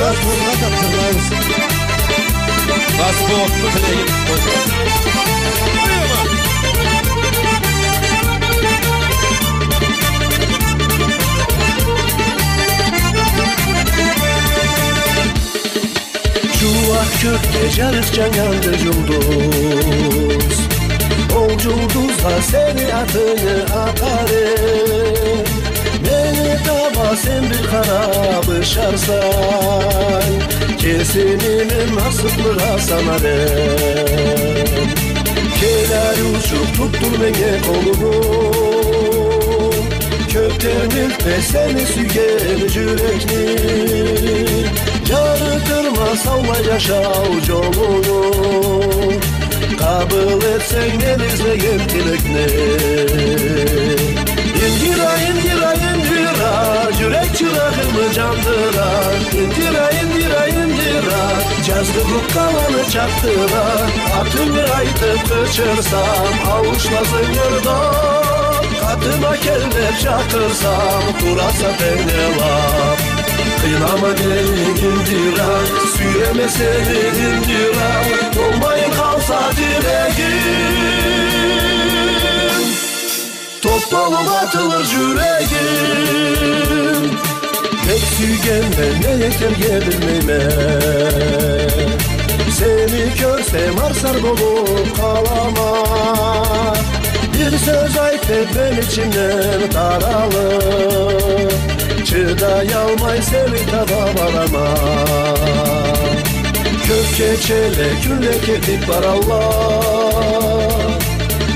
Strasbourg'a kaptırmayız. Strasbourg'lu dileğim. Çuvak kökte carıkcan yandı yıldız. O yıldızla seni adını atarım. Beni taba sen bir kara bışarsan, kesininin nasıplığa sanarım. Keler uçup tuttur beni kolunu, kökten ve seni süger yürekli. Carıtırma salla yaşav yolunu, kabul etsen gelirse dilekne. İndira indira indira, yürek çırağımı candıra. İndira indira indira, cazgırlık kalanı çaktıra. Atımı aytıp kaçırsam avuçlasın yırda. Katıma keller çakırsam durasa beni laf. Kıynama beni indira, süreme seni indira. Olmayın kalsa dileğim, toplanıp atılır yüreğim. Pek süygenme ne yeter gebilmeyme. Seni görsem arsar dolup kalama. Bir söz ayıp ben içimden daralır. Çıdayalmay seni tada varama. Kök keçele külle ketip var Allah.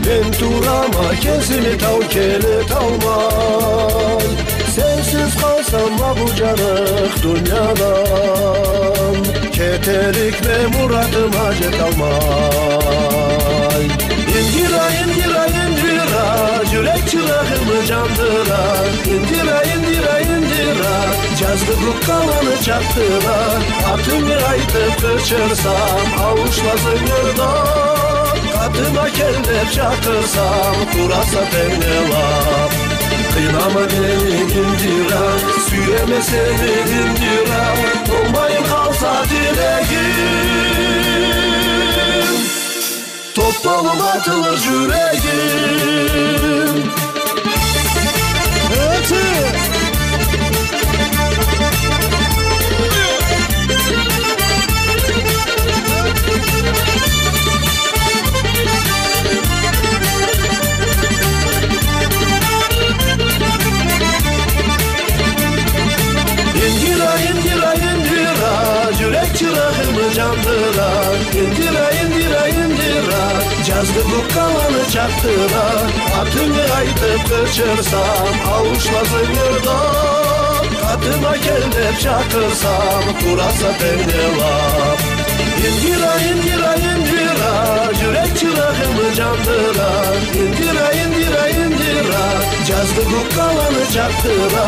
Ben durama kesini tavkeli tavmay. Sensiz kalsam bu carık dünyadan. Keterik ve muradım hacet almay. İndira indira indira, yürek çırağımı candıra. İndira indira indira, cazgırlık kalanı çaktıra. Atımı aytıp kaçırsam avuçlasın yırda. Katıma keller çakırsam durasa beni laf. Kıynama beni indira, süreme seni indira. Olmayın kalsa dileğim, toplanıp atılır yüreğim. Evet. İndira indira indira, yürek çırağımı candıra. İndira indira indira, cazgırlık kalanı çaktıra. Atımı aytıp kaçırsam avuçlasın yırda. Katıma keller çakırsam durasa beni laf. İndira indira indira, yürek çırağımı candıra. İndira indira indira, cazgırlık kalanı çaktıra.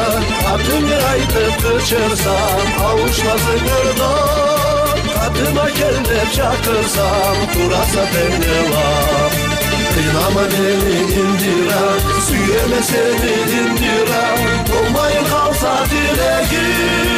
Atımı aytıp kaçırsam avuçlasın yırda. Katıma keller çakırsam durasa beni laf. Kıynama beni indira, süreme seni indira. Olmayın kalsa dileğim,